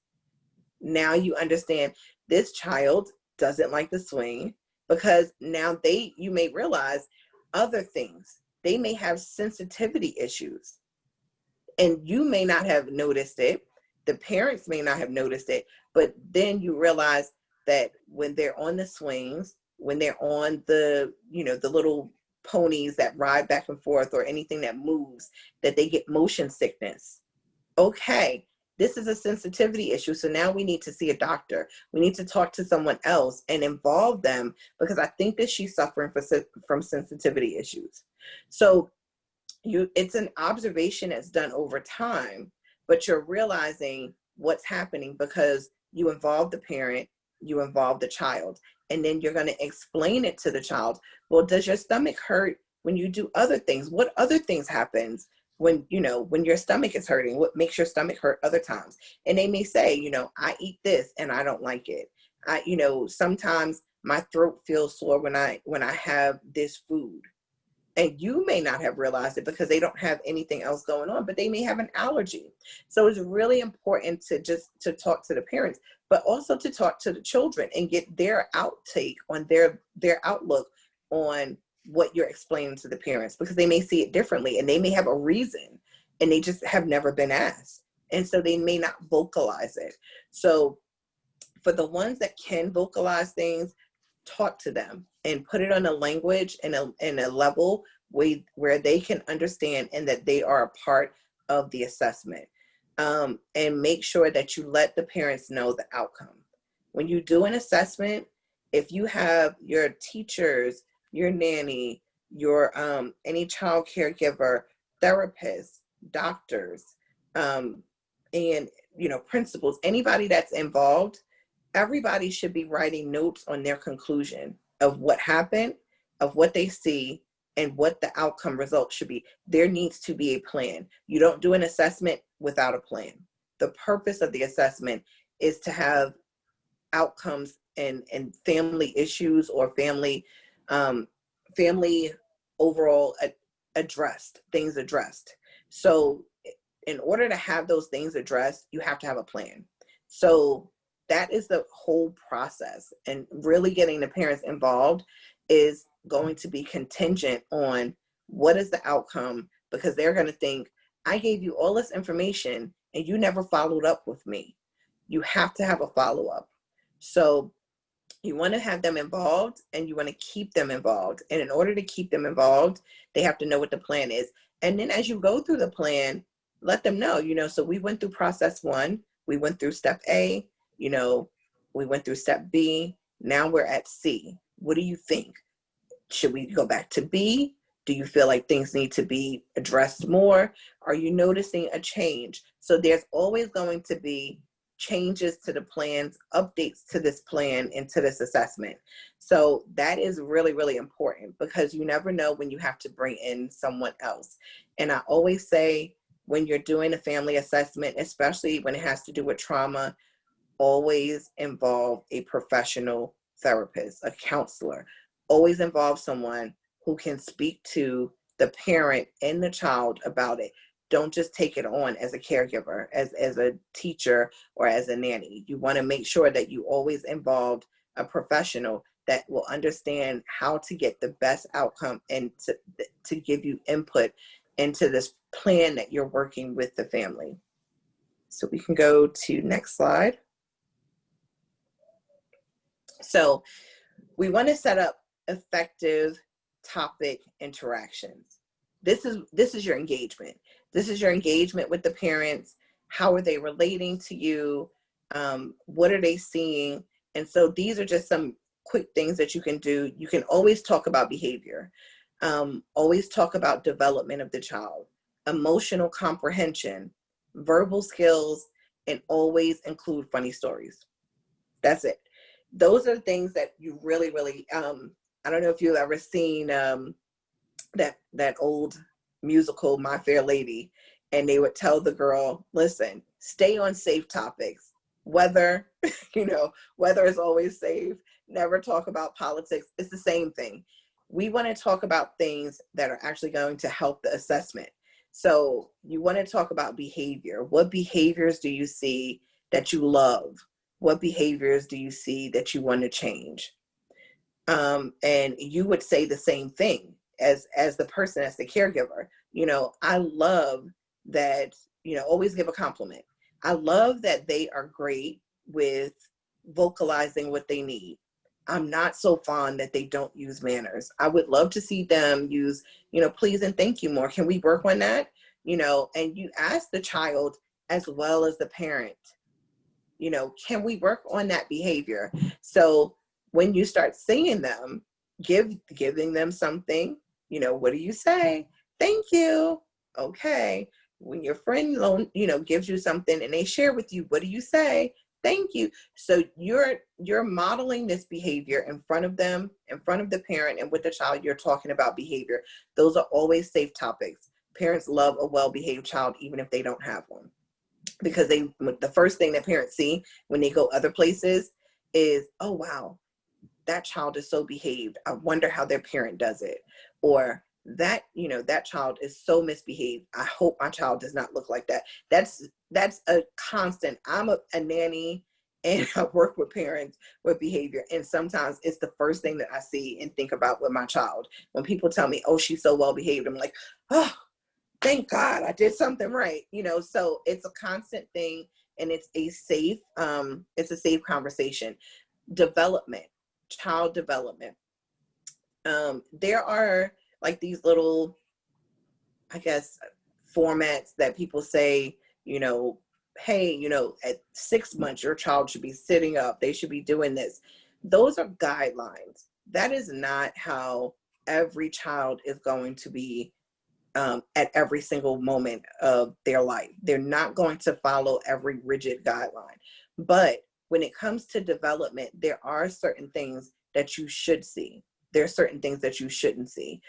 Now you understand this child doesn't like the swing, because now you may realize other things. They may have sensitivity issues, and you may not have noticed it. The parents may not have noticed it, but then you realize that when they're on the swings, when they're on the, you know, the little ponies that ride back and forth or anything that moves, that they get motion sickness. Okay, this is a sensitivity issue. So now we need to see a doctor. We need to talk to someone else and involve them, because I think that she's suffering from sensitivity issues. So it's an observation that's done over time, but you're realizing what's happening because you involve the parent, you involve the child, and then you're going to explain it to the child. Well, does your stomach hurt when you do other things? What other things happens when, you know, when your stomach is hurting? What makes your stomach hurt other times? And they may say, you know, I eat this and I don't like it. You know, sometimes my throat feels sore when I have this food. And you may not have realized it because they don't have anything else going on, but they may have an allergy. So it's really important to talk to the parents, but also to talk to the children and get their outtake on their outlook on what you're explaining to the parents, because they may see it differently and they may have a reason and they just have never been asked. And so they may not vocalize it. So for the ones that can vocalize things, talk to them and put it on a language and a level where they can understand and that they are a part of the assessment. And make sure that you let the parents know the outcome. When you do an assessment, if you have your teachers, your nanny, your any child caregiver, therapists, doctors, and, you know, principals, anybody that's involved, everybody should be writing notes on their conclusion of what happened, of what they see, and what the outcome result should be. There needs to be a plan. You don't do an assessment without a plan. The purpose of the assessment is to have outcomes and family issues or family overall things addressed. So in order to have those things addressed, you have to have a plan. So that is the whole process, and really getting the parents involved is going to be contingent on what is the outcome, because they're going to think, I gave you all this information and you never followed up with me. you have to have a follow-up. So you want to have them involved and you want to keep them involved. And in order to keep them involved, they have to know what the plan is. And then as you go through the plan, let them know, so we went through process 1, we went through step A, we went through step B, now we're at C. What do you think? Should we go back to B? Do you feel like things need to be addressed more? Are you noticing a change? So there's always going to be changes to the plans, updates to this plan and to this assessment. So that is really, really important, because you never know when you have to bring in someone else. And I always say, when you're doing a family assessment, especially when it has to do with trauma, always involve a professional therapist, a counselor. Always involve someone who can speak to the parent and the child about it. Don't just take it on as a caregiver, as a teacher, or as a nanny. You want to make sure that you always involve a professional that will understand how to get the best outcome and to give you input into this plan that you're working with the family. So we can go to next slide. So we want to set up effective topic interactions. This is your engagement. This is your engagement with the parents. How are they relating to you? What are they seeing? And so these are just some quick things that you can do. You can always talk about behavior. Always talk about development of the child, emotional comprehension, verbal skills, and always include funny stories. That's it. Those are the things that you really, really, I don't know if you've ever seen that old musical, My Fair Lady, and they would tell the girl, listen, stay on safe topics. Weather, weather is always safe. Never talk about politics. It's the same thing. We want to talk about things that are actually going to help the assessment. So you want to talk about behavior. What behaviors do you see that you love? What behaviors do you see that you want to change? And you would say the same thing as the person, as the caregiver. I love that, always give a compliment. I love that they are great with vocalizing what they need. I'm not so fond that they don't use manners. I would love to see them use, please and thank you more. Can we work on that? And you ask the child as well as the parent, can we work on that behavior? So when you start seeing them, giving them something, what do you say? Thank you. Okay. When your friend, gives you something and they share with you, what do you say? Thank you. So you're modeling this behavior in front of them, in front of the parent, and with the child, you're talking about behavior. Those are always safe topics. Parents love a well-behaved child, even if they don't have one, because the first thing that parents see when they go other places is, oh, wow, that child is so behaved. I wonder how their parent does it. Or that child is so misbehaved. I hope my child does not look like that. That's a constant. I'm a nanny and I work with parents with behavior. And sometimes it's the first thing that I see and think about with my child. When people tell me, oh, she's so well behaved, I'm like, oh, thank God I did something right. So it's a constant thing, and it's a safe conversation. Development, child development. There are like these little, I guess, formats that people say, hey, at 6 months, your child should be sitting up. They should be doing this. Those are guidelines. That is not how every child is going to be at every single moment of their life. They're not going to follow every rigid guideline. But when it comes to development, there are certain things that you should see. There are certain things that you shouldn't see.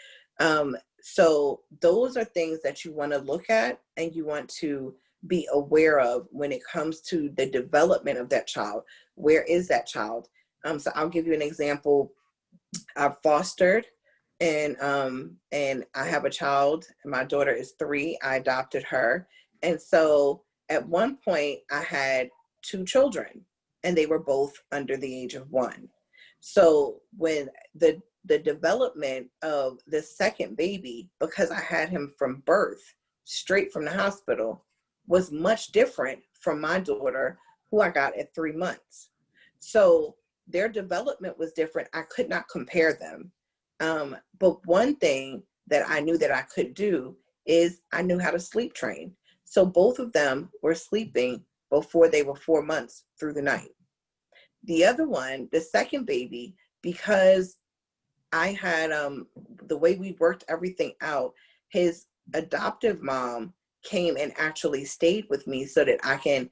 So those are things that you want to look at and you want to be aware of when it comes to the development of that child. Where is that child? So I'll give you an example. I've fostered, and I have a child. My daughter is 3. I adopted her. And so at one point I had 2 children, and they were both under the age of 1. So when the development of the second baby, because I had him from birth, straight from the hospital, was much different from my daughter, who I got at 3 months. So their development was different. I could not compare them. But one thing that I knew that I could do is I knew how to sleep train. So both of them were sleeping before they were 4 months through the night. The other one, the second baby, because I had the way we worked everything out, his adoptive mom came and actually stayed with me so that I can,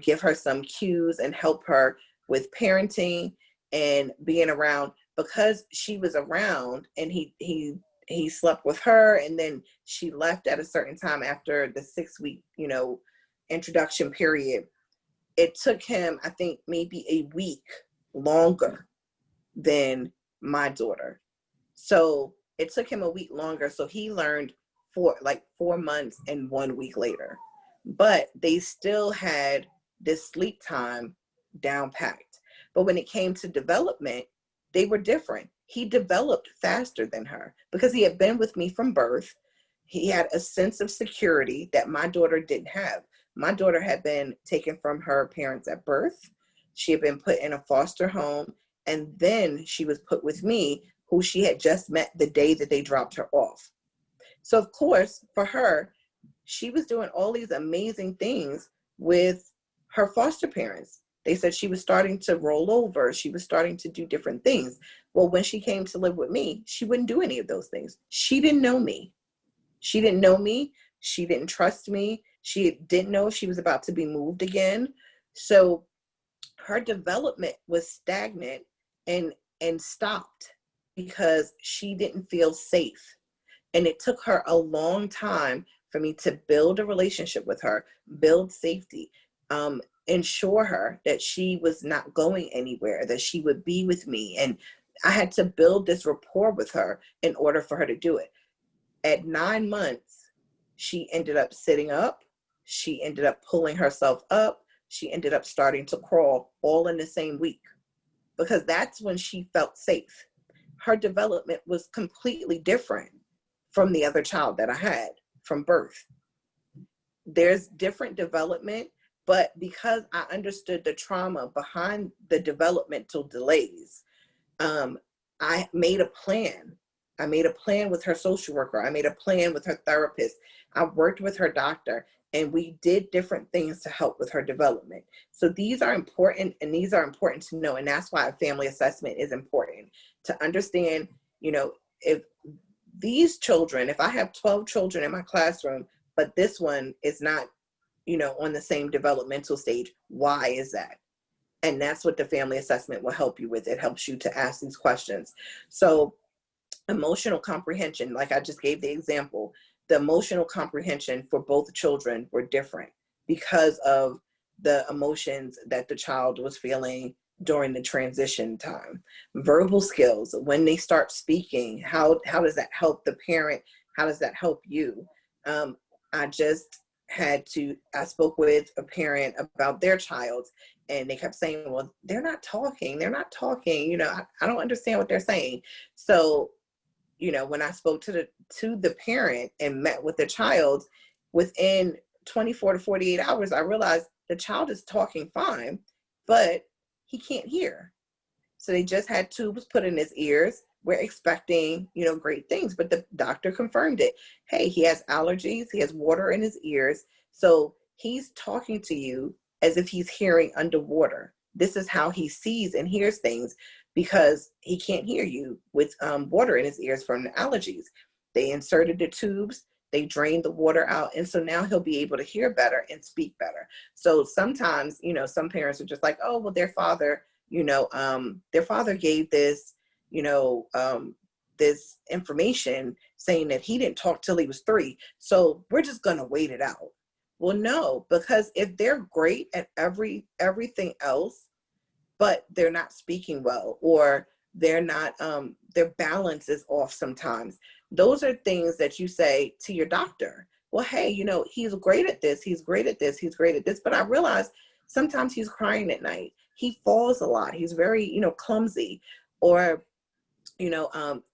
give her some cues and help her with parenting and being around, because she was around and he slept with her, and then she left at a certain time after the 6-week, introduction period. It took him, I think, maybe a week longer than my daughter. So it took him a week longer. So he learned 4 months and 1 week later. But they still had this sleep time down packed. But when it came to development, they were different. He developed faster than her because he had been with me from birth. He had a sense of security that my daughter didn't have. My daughter had been taken from her parents at birth. She had been put in a foster home, and then she was put with me, who she had just met the day that they dropped her off. So of course, for her, she was doing all these amazing things with her foster parents. They said she was starting to roll over. She was starting to do different things. Well, when she came to live with me, she wouldn't do any of those things. She didn't know me. She didn't know me. She didn't trust me. She didn't know if she was about to be moved again. So her development was stagnant and stopped because she didn't feel safe. And it took her a long time for me to build a relationship with her, build safety, ensure her that she was not going anywhere, that she would be with me. And I had to build this rapport with her in order for her to do it. At 9 months, she ended up sitting up. She ended up pulling herself up. She ended up starting to crawl all in the same week, because that's when she felt safe. Her development was completely different from the other child that I had from birth. There's different development, but because I understood the trauma behind the developmental delays, I made a plan. I made a plan with her social worker. I made a plan with her therapist. I worked with her doctor, and we did different things to help with her development. So these are important, and these are important to know. And that's why a family assessment is important, to understand, if these children, if I have 12 children in my classroom, but this one is not, on the same developmental stage, why is that? And that's what the family assessment will help you with. It helps you to ask these questions. So emotional comprehension, like I just gave the example, the emotional comprehension for both children were different because of the emotions that the child was feeling during the transition time. Verbal skills, when they start speaking, how does that help the parent? How does that help you? I spoke with a parent about their child, and they kept saying, well, they're not talking. I don't understand what they're saying. So, when I spoke to the parent and met with the child, within 24 to 48 hours, I realized the child is talking fine, but he can't hear. So they just had tubes put in his ears. We're expecting, great things, but the doctor confirmed it. Hey, he has allergies. He has water in his ears. So he's talking to you as if he's hearing underwater. This is how he sees and hears things, because he can't hear you with water in his ears from the allergies. They inserted the tubes. They drained the water out. And so now he'll be able to hear better and speak better. So sometimes, some parents are just like, oh, well, their father gave this, this information saying that he didn't talk till he was 3. So we're just going to wait it out. Well, no, because if they're great at everything else, but they're not speaking well, or they're not, their balance is off sometimes, those are things that you say to your doctor. Well, hey, he's great at this. He's great at this. He's great at this. But I realize sometimes he's crying at night. He falls a lot. He's very, clumsy. Or,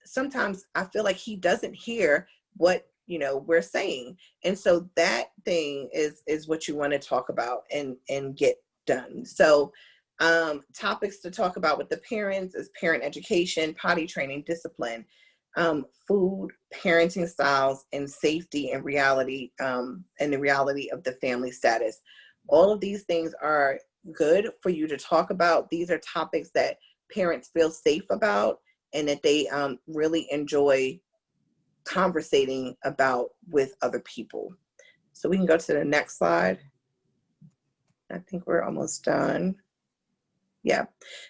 sometimes I feel like he doesn't hear what, we're saying. And so that thing is what you want to talk about and get done. So topics to talk about with the parents is parent education, potty training, discipline, food, parenting styles, and safety and reality, and the reality of the family status. All of these things are good for you to talk about. These are topics that parents feel safe about and that they really enjoy conversating about with other people. So we can go to the next slide. I think we're almost done. Yeah,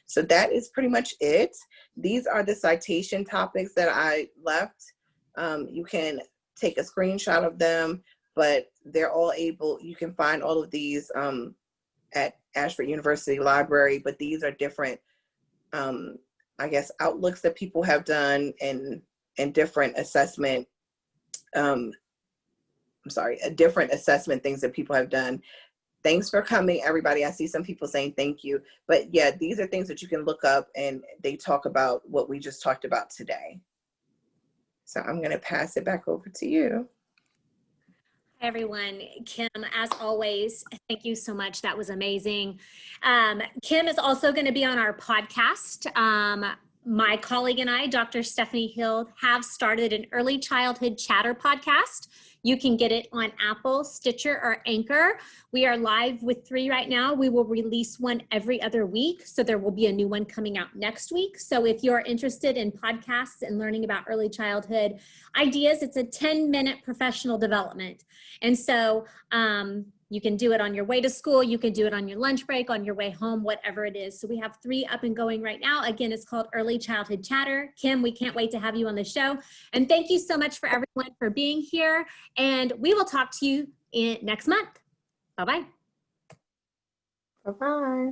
so that is pretty much it. These are the citation topics that I left. You can take a screenshot of them, but they're all able, you can find all of these at Ashford University Library, but these are different, I guess, outlooks that people have done and different assessment, different assessment things that people have done. Thanks for coming, everybody. I see some people saying thank you. But yeah, these are things that you can look up and they talk about what we just talked about today. So I'm going to pass it back over to you. Hi, everyone. Kim, as always, thank you so much. That was amazing. Kim is also going to be on our podcast. My colleague and I, Dr. Stephanie Hill, have started an early childhood chatter podcast. You can get it on Apple, Stitcher, or Anchor. We are live with 3 right now. We will release one every other week. So there will be a new one coming out next week. So if you're interested in podcasts and learning about early childhood ideas, it's a 10-minute professional development. And so you can do it on your way to school. You can do it on your lunch break, on your way home, whatever it is. So we have 3 up and going right now. Again, it's called Early Childhood Chatter. Kim, we can't wait to have you on the show. And thank you so much for everyone for being here. And we will talk to you next month. Bye-bye. Bye-bye.